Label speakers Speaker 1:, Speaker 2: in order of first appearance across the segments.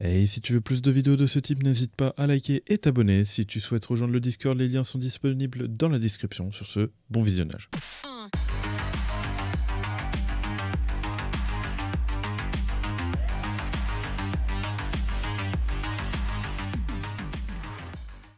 Speaker 1: Et si tu veux plus de vidéos de ce type, n'hésite pas à liker et t'abonner. Si tu souhaites rejoindre le Discord, les liens sont disponibles dans la description. Sur ce, bon visionnage.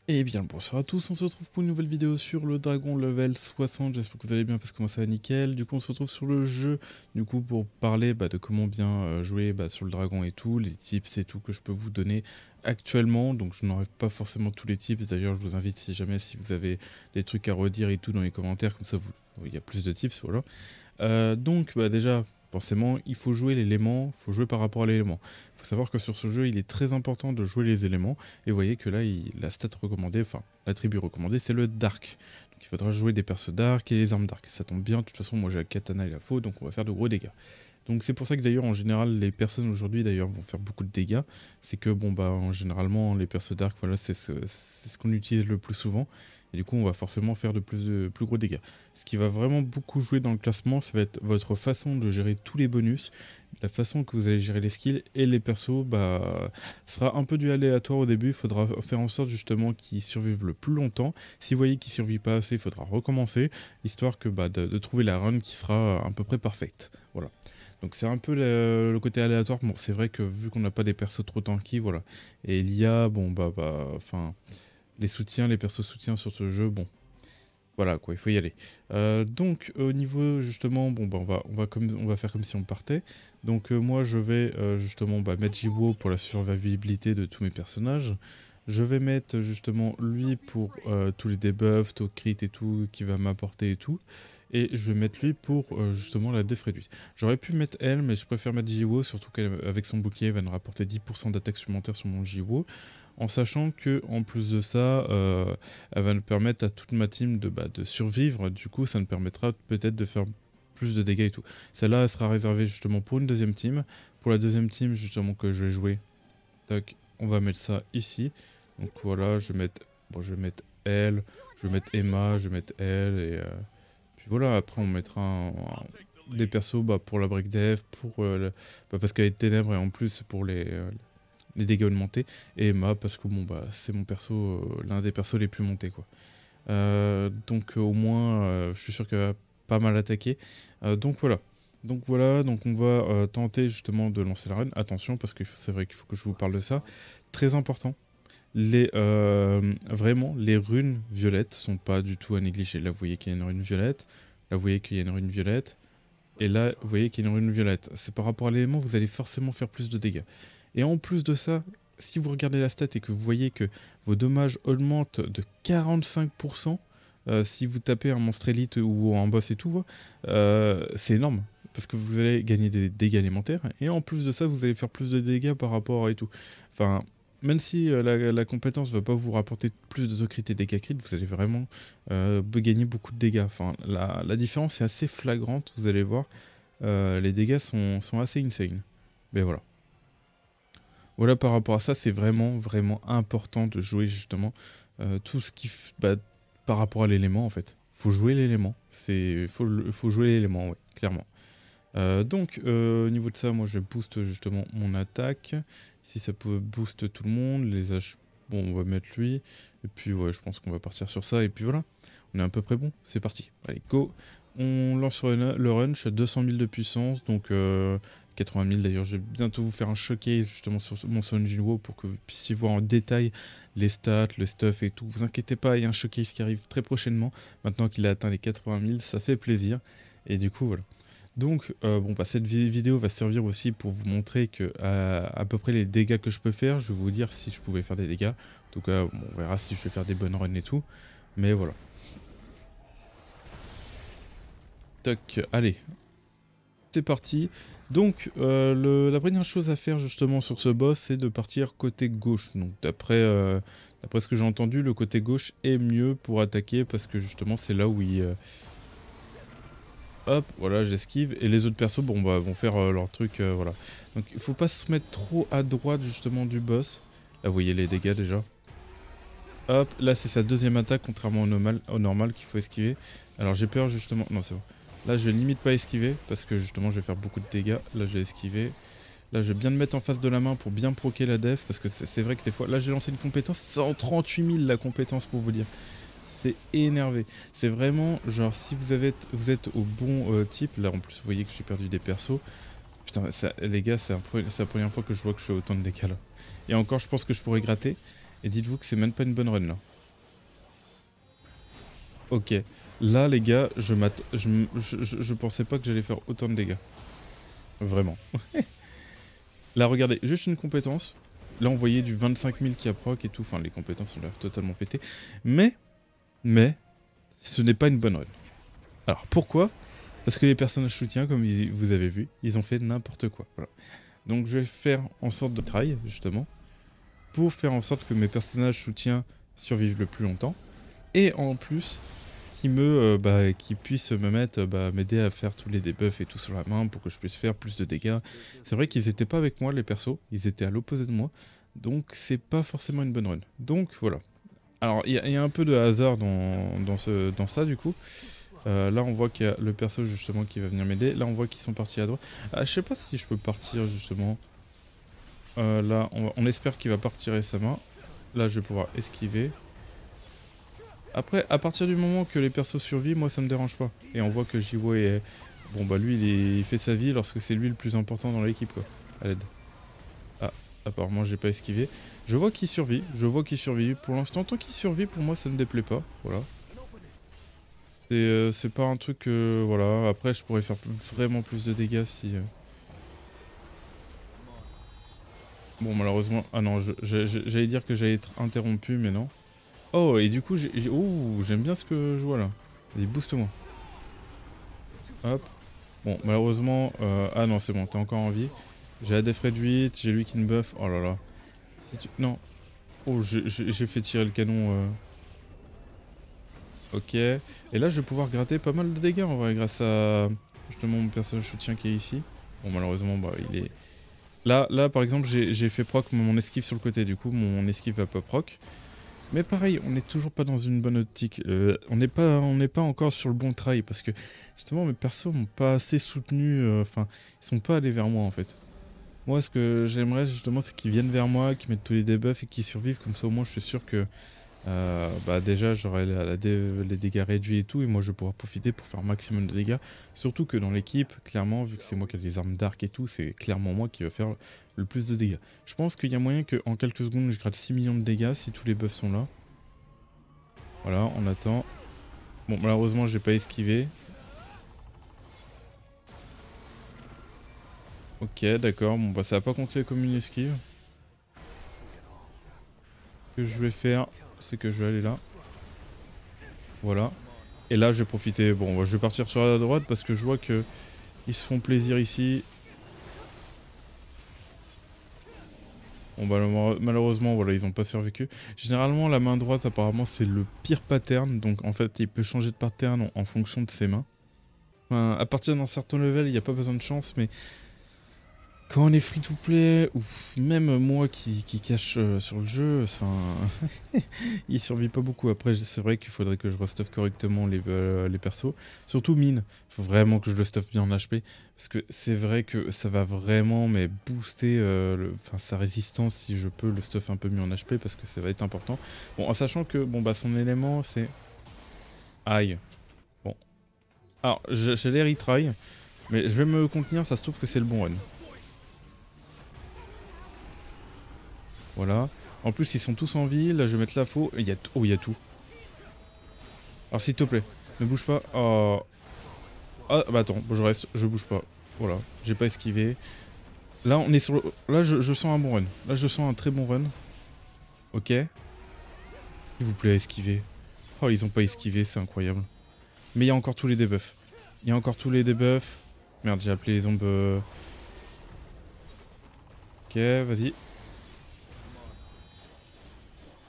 Speaker 1: Et bien bonsoir à tous, on se retrouve pour une nouvelle vidéo sur le dragon level 60, j'espère que vous allez bien parce que moi ça va nickel. Du coup on se retrouve sur le jeu, du coup pour parler de comment bien jouer sur le dragon et tout, les tips et tout que je peux vous donner actuellement. Donc je n'aurai pas forcément tous les tips, d'ailleurs je vous invite si jamais si vous avez des trucs à redire et tout dans les commentaires, comme ça il y a plus de tips, voilà. Donc déjà, forcément, il faut jouer l'élément, il faut jouer par rapport à l'élément. Il faut savoir que sur ce jeu, il est très important de jouer les éléments. Et vous voyez que là, la stat recommandée, enfin, l'attribut recommandé, c'est le Dark. Donc il faudra jouer des persos Dark et les armes Dark. Ça tombe bien, de toute façon, moi j'ai la katana et la faux, donc on va faire de gros dégâts. Donc c'est pour ça que d'ailleurs en général les personnes aujourd'hui d'ailleurs vont faire beaucoup de dégâts. C'est que généralement les persos dark, voilà, c'est ce qu'on utilise le plus souvent. Et du coup on va forcément faire de plus gros dégâts. Ce qui va vraiment beaucoup jouer dans le classement, ça va être votre façon de gérer tous les bonus, la façon que vous allez gérer les skills et les persos. Sera un peu du aléatoire au début, il faudra faire en sorte justement qu'ils survivent le plus longtemps. Si vous voyez qu'ils ne survivent pas assez, il faudra recommencer, histoire que de trouver la run qui sera à peu près parfaite. Voilà. Donc c'est un peu le côté aléatoire. Bon, c'est vrai que vu qu'on n'a pas des persos trop tanky, voilà. Et il y a, enfin, les soutiens, les persos soutiens sur ce jeu, bon. Voilà quoi, il faut y aller. Donc au niveau justement, on va faire comme si on partait. Donc moi je vais justement mettre Jiwo pour la survivabilité de tous mes personnages. Je vais mettre justement lui pour tous les debuffs, au crit et tout, qui va m'apporter et tout. Et je vais mettre lui pour justement la def réduite. J'aurais pu mettre elle, mais je préfère mettre Jiwo, surtout qu'avec son bouclier, elle va nous rapporter 10% d'attaque supplémentaire sur mon Jiwo. En sachant que en plus de ça, elle va nous permettre à toute ma team de survivre. Du coup, ça nous permettra peut-être de faire plus de dégâts et tout. Celle-là, elle sera réservée justement pour une deuxième team. Pour la deuxième team, justement, que je vais jouer, tac, on va mettre ça ici. Donc voilà, je vais mettre elle, je vais mettre Emma, je vais mettre elle, et puis voilà, après on mettra des persos pour la break dev, pour parce qu'elle est ténèbres et en plus pour les dégâts augmentés, et Emma parce que c'est mon perso, l'un des persos les plus montés quoi. Donc au moins je suis sûr qu'elle va pas mal attaquer. Donc voilà. Donc on va tenter justement de lancer la run. Attention parce que c'est vrai qu'il faut que je vous parle de ça. Très important. Vraiment, les runes violettes sont pas du tout à négliger. Là, vous voyez qu'il y a une rune violette. Là, vous voyez qu'il y a une rune violette. Et là, vous voyez qu'il y a une rune violette. C'est par rapport à l'élément, vous allez forcément faire plus de dégâts. Et en plus de ça, si vous regardez la stat et que vous voyez que vos dommages augmentent de 45%, si vous tapez un monstre élite ou un boss et tout, c'est énorme. Parce que vous allez gagner des dégâts élémentaires. Et en plus de ça, vous allez faire plus de dégâts par rapport à et tout. Enfin, même si la compétence ne va pas vous rapporter plus de crit et dégâts crit, vous allez vraiment gagner beaucoup de dégâts. Enfin, la différence est assez flagrante, vous allez voir. Les dégâts sont assez insane. Mais voilà. Voilà, par rapport à ça, c'est vraiment important de jouer justement tout ce qui... par rapport à l'élément en fait. Faut jouer l'élément. Faut jouer l'élément, ouais, clairement. Donc au niveau de ça, moi je booste justement mon attaque. Si ça peut boost tout le monde, les H, bon on va mettre lui. Et puis ouais, je pense qu'on va partir sur ça. Et puis voilà, on est à peu près bon. C'est parti. Allez, go. On lance le run, je suis à 200 000 de puissance, donc 80 000 d'ailleurs. Je vais bientôt vous faire un showcase justement sur mon Son Jinwo pour que vous puissiez voir en détail les stats, le stuff et tout. Vous inquiétez pas, il y a un showcase qui arrive très prochainement. Maintenant qu'il a atteint les 80 000, ça fait plaisir. Et du coup voilà. Donc cette vidéo va servir aussi pour vous montrer que à peu près les dégâts que je peux faire. Je vais vous dire si je pouvais faire des dégâts. En tout cas, on verra si je vais faire des bonnes runs et tout. Mais voilà. Toc, allez. C'est parti. Donc la première chose à faire justement sur ce boss, c'est de partir côté gauche. Donc d'après ce que j'ai entendu, le côté gauche est mieux pour attaquer parce que justement c'est là où il... Hop, voilà, j'esquive. Et les autres persos, vont faire leur truc, voilà. Donc il faut pas se mettre trop à droite justement du boss. Là, vous voyez les dégâts déjà. Hop, là c'est sa deuxième attaque, contrairement au normal qu'il faut esquiver. Alors j'ai peur justement... Non, c'est bon. Là je vais limite pas esquiver, parce que justement je vais faire beaucoup de dégâts. Là je vais esquiver. Là, je vais bien le mettre en face de la main pour bien proquer la def. Parce que c'est vrai que des fois... Là, j'ai lancé une compétence. 138 000 la compétence pour vous dire. C'est énervé. C'est vraiment genre si vous êtes au bon type. Là, en plus, vous voyez que j'ai perdu des persos. Putain, ça, les gars, c'est la première fois que je vois que je fais autant de dégâts là. Et encore, je pense que je pourrais gratter. Et dites-vous que c'est même pas une bonne run là. Ok. Là, les gars, je pensais pas que j'allais faire autant de dégâts. Vraiment. Là, regardez, juste une compétence. Là, on voyait du 25 000 qui a proc et tout. Enfin, les compétences ont l'air totalement pétées. Mais, ce n'est pas une bonne run. Alors, pourquoi ? Parce que les personnages soutiens, comme vous avez vu, ils ont fait n'importe quoi. Voilà. Donc, je vais faire en sorte de try, justement, pour faire en sorte que mes personnages soutiens survivent le plus longtemps. Et en plus, qui puissent me mettre, m'aider à faire tous les debuffs et tout sur la main pour que je puisse faire plus de dégâts. C'est vrai qu'ils étaient pas avec moi, les persos, ils étaient à l'opposé de moi, donc c'est pas forcément une bonne run. Donc voilà. Alors il y a un peu de hasard dans ça du coup. Là on voit qu'il y a le perso justement qui va venir m'aider. Là on voit qu'ils sont partis à droite. Je sais pas si je peux partir justement. Là on espère qu'il va partir récemment. Là je vais pouvoir esquiver. Après, à partir du moment que les persos survivent, moi ça me dérange pas. Et on voit que Jiwo est... Bon bah lui il fait sa vie lorsque c'est lui le plus important dans l'équipe quoi. À l'aide. Ah, apparemment j'ai pas esquivé. Je vois qu'il survit, Pour l'instant, tant qu'il survit, pour moi ça ne déplaît pas. Voilà. C'est pas un truc que... Voilà, après je pourrais faire vraiment plus de dégâts si... Bon malheureusement... Ah non, j'allais dire que j'allais être interrompu, mais non. Oh, et du coup, j'aime bien ce que je vois là. Vas-y, booste-moi. Hop. Bon, malheureusement... Ah non, c'est bon, t'es encore en vie. J'ai la def réduite, j'ai lui qui me buff. Oh là là. Non. Oh, j'ai fait tirer le canon. Ok. Et là, je vais pouvoir gratter pas mal de dégâts en vrai, grâce à justement mon personnage soutien qui est ici. Bon, malheureusement, bah, il est... Là, par exemple, j'ai fait proc mon esquive sur le côté. Du coup, mon esquive va pas proc. Mais pareil, on n'est toujours pas dans une bonne optique. On n'est pas encore sur le bon try parce que justement mes persos m'ont pas assez soutenu. Enfin, ils sont pas allés vers moi en fait. Moi, ce que j'aimerais justement, c'est qu'ils viennent vers moi, qu'ils mettent tous les debuffs et qu'ils survivent. Comme ça, au moins, je suis sûr que déjà j'aurai les dégâts réduits et tout, et moi je vais pouvoir profiter pour faire un maximum de dégâts. Surtout que dans l'équipe, clairement, vu que c'est moi qui ai les armes d'arc et tout, c'est clairement moi qui va faire le plus de dégâts. Je pense qu'il y a moyen qu'en quelques secondes je gratte 6 millions de dégâts si tous les buffs sont là. Voilà, on attend. Bon, malheureusement j'ai pas esquivé. Ok, d'accord, bon bah ça va pas compter comme une esquive. Ce que je vais faire, c'est que je vais aller là. Voilà. Et là, je vais profiter. Bon, je vais partir sur la droite parce que je vois que ils se font plaisir ici. Bon, bah, malheureusement, voilà, ils ont pas survécu. Généralement, la main droite, apparemment, c'est le pire pattern. Donc, en fait, il peut changer de pattern en fonction de ses mains. Enfin, à partir d'un certain level, il n'y a pas besoin de chance, mais quand on est free-to-play, ou même moi qui cache sur le jeu, enfin, il survit pas beaucoup. Après, c'est vrai qu'il faudrait que je restuff correctement les persos. Surtout mine, il faut vraiment que je le stuff bien en HP. Parce que c'est vrai que ça va vraiment booster sa résistance si je peux le stuff un peu mieux en HP, parce que ça va être important. Bon, en sachant que bon, bah, son élément, c'est... Aïe. Bon. Alors, j'allais retry, mais je vais me contenir, ça se trouve que c'est le bon run. Voilà. En plus, ils sont tous en vie. Là, je vais mettre la faux. Il y a tout. Alors, s'il te plaît, ne bouge pas. Oh. Ah, bah attends, je reste. Je bouge pas. Voilà. J'ai pas esquivé. Là, on est sur le... Là, je sens un bon run. Là, je sens un très bon run. Ok. S'il vous plaît, esquiver. Oh, ils ont pas esquivé, c'est incroyable. Mais il y a encore tous les debuffs. Merde, j'ai appelé les ombres. Ok, vas-y.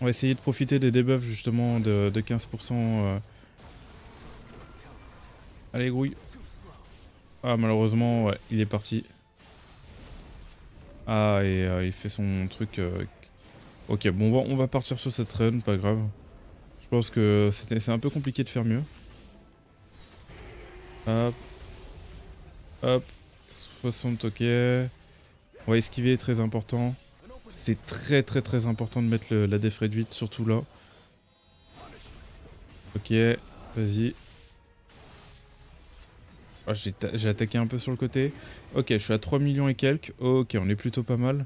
Speaker 1: On va essayer de profiter des debuffs justement de 15%. Allez, grouille. Ah, malheureusement, ouais, il est parti. Ah, et il fait son truc. Ok, bon, on va partir sur cette run, pas grave. Je pense que c'est un peu compliqué de faire mieux. Hop. Hop. 60, ok. Ouais, esquiver est très important. C'est très important de mettre la def réduite, surtout là. Ok, vas-y. Ah, j'ai attaqué un peu sur le côté. Ok, je suis à 3 millions et quelques. Ok, on est plutôt pas mal.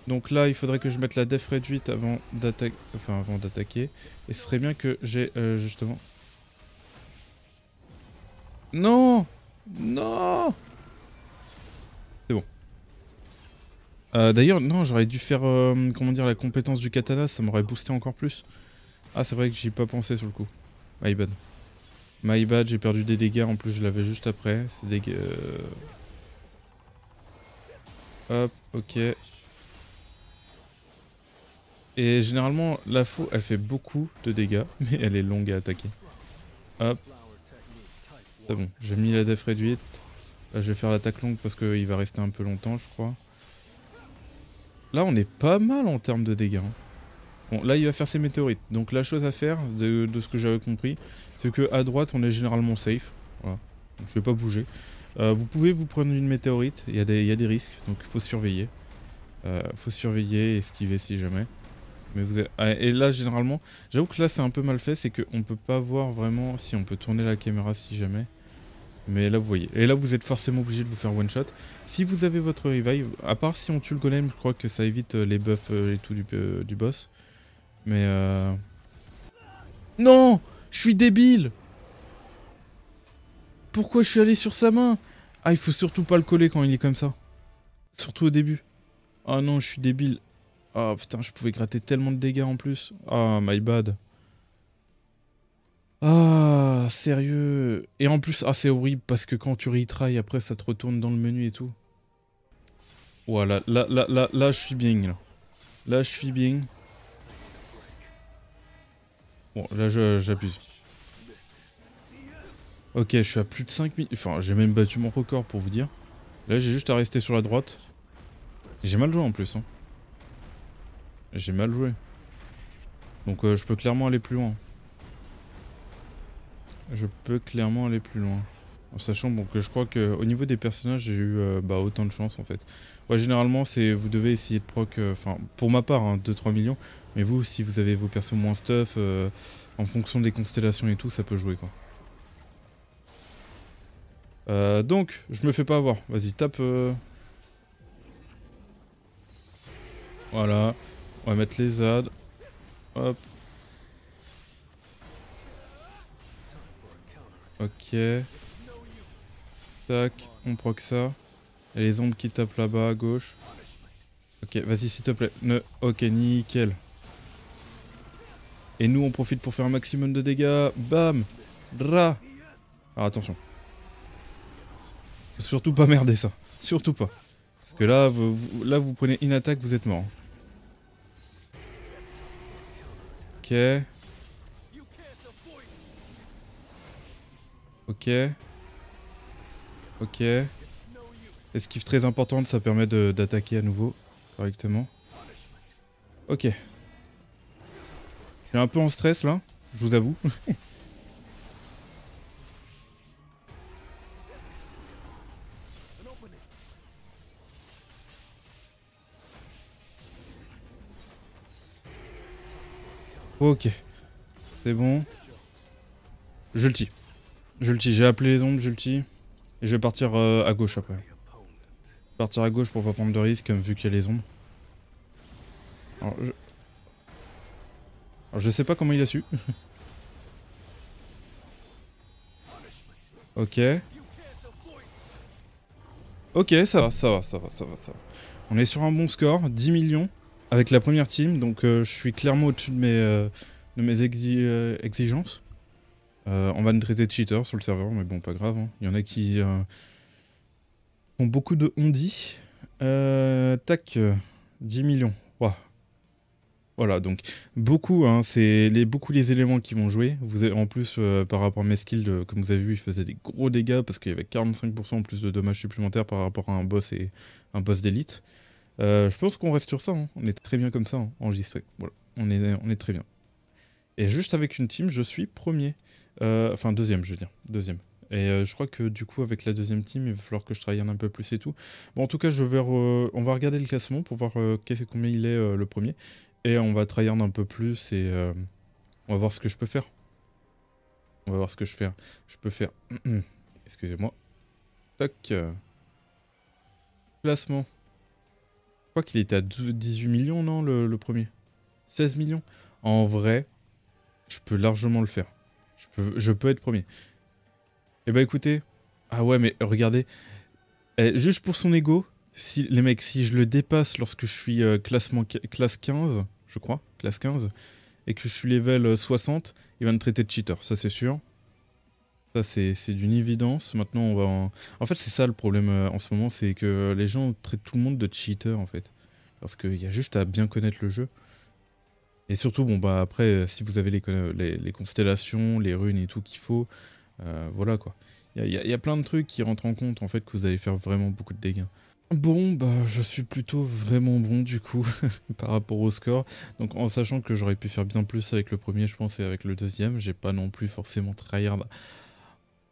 Speaker 1: Donc là, il faudrait que je mette la def réduite avant d'attaquer. Et ce serait bien que j'ai justement... Non! Non! C'est bon. D'ailleurs, non, j'aurais dû faire, comment dire, la compétence du katana, ça m'aurait boosté encore plus. Ah, c'est vrai que j'y ai pas pensé sur le coup. My bad. My bad, j'ai perdu des dégâts, en plus je l'avais juste après. C'est dégâts... Hop, ok. Et généralement, la faux, elle fait beaucoup de dégâts, mais elle est longue à attaquer. Hop. C'est bon, j'ai mis la def réduite. Là, je vais faire l'attaque longue parce qu'il va rester un peu longtemps, je crois. Là, on est pas mal en termes de dégâts. Hein. Bon, là, il va faire ses météorites. Donc, la chose à faire, de ce que j'avais compris, c'est que à droite, on est généralement safe. Voilà. Donc, je vais pas bouger. Vous pouvez vous prendre une météorite. Il y a des risques, donc il faut surveiller. Faut surveiller et esquiver si jamais. Mais vous êtes... ah, et là, généralement, j'avoue que là, c'est un peu mal fait. C'est qu'on peut pas voir vraiment si on peut tourner la caméra si jamais. Mais là, vous voyez. Et là, vous êtes forcément obligé de vous faire one shot. Si vous avez votre revive, à part si on tue le golem, je crois que ça évite les buffs et tout du boss. Mais non! Je suis débile! Pourquoi je suis allé sur sa main? Ah, il faut surtout pas le coller quand il est comme ça. Surtout au début. Ah non, je suis débile. Ah putain, je pouvais gratter tellement de dégâts en plus. Ah, my bad. Ah, sérieux. Et en plus, ah c'est horrible parce que quand tu retry, après ça te retourne dans le menu et tout. Voilà, là, je suis bien. Là, je suis bien. Bon, là, j'abuse. Ok, je suis à plus de 5000. Enfin, j'ai même battu mon record pour vous dire. Là, j'ai juste à rester sur la droite. J'ai mal joué en plus. Hein. J'ai mal joué. Donc, je peux clairement aller plus loin. Je peux clairement aller plus loin. En sachant bon, que je crois qu'au niveau des personnages, j'ai eu autant de chance en fait. Ouais, généralement, vous devez essayer de proc, enfin, pour ma part, hein, 2-3 millions. Mais vous, si vous avez vos persos moins stuff, en fonction des constellations et tout, ça peut jouer quoi. Donc, je me fais pas avoir. Vas-y, tape. Voilà. On va mettre les ZAD. Hop. Ok. Tac, on proc ça. Et les ombres qui tapent là-bas à gauche. Ok, vas-y s'il te plaît. Ok, nickel. Et nous on profite pour faire un maximum de dégâts. Bam. Dra. Alors attention. Faut surtout pas merder ça. Surtout pas. Parce que là, vous prenez une attaque, vous êtes mort. Ok. Ok. Ok. Esquive très importante, ça permet d'attaquer à nouveau correctement. Ok. Je suis un peu en stress là, je vous avoue. Ok. C'est bon. Je le tue. Je le tue. J'ai appelé les ombres, je le tue. Et je vais partir à gauche après. Partir à gauche pour pas prendre de risques vu qu'il y a les ombres. Alors je sais pas comment il a su. Ok. Ok, ça va, ça va, ça va, ça va, ça va. On est sur un bon score, 10 millions avec la première team, donc je suis clairement au-dessus de mes exigences. On va nous traiter de cheaters sur le serveur, mais bon, pas grave. Hein. Il y en a qui ont beaucoup de on-dit. Tac, 10 millions. Wow. Voilà, donc beaucoup, hein, c'est beaucoup les éléments qui vont jouer. Vous avez, en plus, par rapport à mes skills, comme vous avez vu, il faisait des gros dégâts parce qu'il y avait 45% en plus de dommages supplémentaires par rapport à un boss et un boss d'élite. Je pense qu'on reste sur ça, hein. On est très bien comme ça, hein, enregistré. Voilà, on est très bien. Et juste avec une team, je suis premier. Enfin, deuxième, je veux dire. Deuxième. Et je crois que du coup avec la deuxième team, il va falloir que je travaille un peu plus et tout. Bon, en tout cas, on va regarder le classement pour voir combien il est le premier. Et on va tryhard un peu plus et on va voir ce que je peux faire. On va voir ce que je peux faire. Excusez-moi. Tac. Classement. Je crois qu'il était à 18 millions, non, le premier? 16 millions. En vrai, je peux largement le faire. Je peux être premier. Eh bah écoutez. Ah ouais, mais regardez. Juste pour son ego, si, les mecs, si je le dépasse lorsque je suis classe 15, je crois, classe 15, et que je suis level 60, il va me traiter de cheater, ça c'est sûr. Ça c'est d'une évidence. Maintenant on va en fait c'est ça le problème en ce moment, c'est que les gens traitent tout le monde de cheater en fait. Parce qu'il y a juste à bien connaître le jeu. Et surtout, bon bah après, si vous avez les constellations, les runes et tout qu'il faut, voilà quoi. Il y a plein de trucs qui rentrent en compte en fait que vous allez faire vraiment beaucoup de dégâts. Bon, bah je suis plutôt vraiment bon du coup par rapport au score. Donc en sachant que j'aurais pu faire bien plus avec le premier je pense et avec le deuxième, j'ai pas non plus forcément tryhard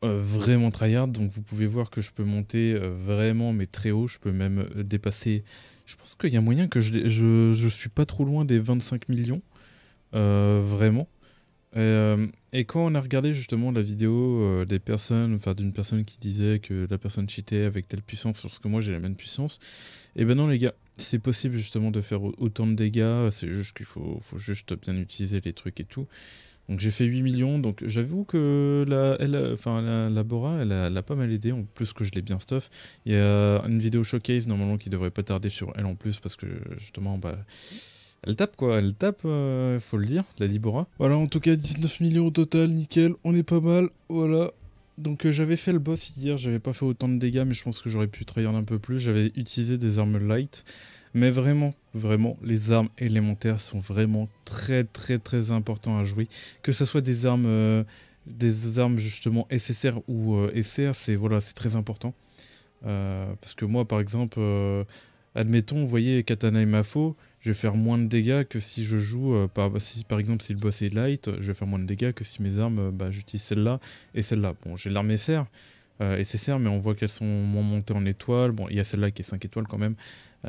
Speaker 1: vraiment tryhard. Donc vous pouvez voir que je peux monter vraiment mais très haut, je peux même dépasser. Je pense qu'il y a moyen que je suis pas trop loin des 25 millions, vraiment. Et quand on a regardé justement la vidéo des personnes, enfin d'une personne qui disait que la personne cheatait avec telle puissance, lorsque moi j'ai la même puissance, et ben non les gars, c'est possible justement de faire autant de dégâts, c'est juste qu'il faut juste bien utiliser les trucs et tout. Donc j'ai fait 8 millions, donc j'avoue que la Bora, elle a pas mal aidé, en plus que je l'ai bien stuff. Il y a une vidéo showcase normalement qui devrait pas tarder sur elle en plus, parce que justement, bah... Elle tape quoi, elle tape, faut le dire, la Libora. Voilà, en tout cas 19 millions au total, nickel, on est pas mal, voilà. Donc j'avais fait le boss hier, j'avais pas fait autant de dégâts, mais je pense que j'aurais pu trahir un peu plus. J'avais utilisé des armes light, mais vraiment, les armes élémentaires sont vraiment très importants à jouer. Que ce soit des armes justement SSR ou SR, c'est très important. Parce que moi par exemple... admettons, vous voyez, Katana et Mafo, je vais faire moins de dégâts que si je joue, par exemple, si le boss est light, je vais faire moins de dégâts que si mes armes, j'utilise celle-là et celle-là. Bon, j'ai l'arme SSR, mais on voit qu'elles sont moins montées en étoiles. Bon, il y a celle-là qui est 5 étoiles quand même,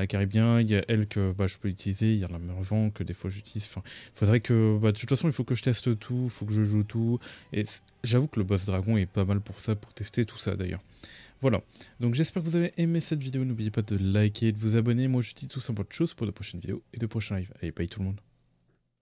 Speaker 1: qui arrive bien. Il y a elle que je peux utiliser, il y a l'arme vent que des fois j'utilise. Enfin, faudrait que, de toute façon, il faut que je teste tout, il faut que je joue tout. Et j'avoue que le boss dragon est pas mal pour ça, pour tester tout ça d'ailleurs. Voilà, donc j'espère que vous avez aimé cette vidéo, n'oubliez pas de liker et de vous abonner, moi je dis tout simplement de choses pour de prochaines vidéos et de prochains lives. Allez, bye tout le monde.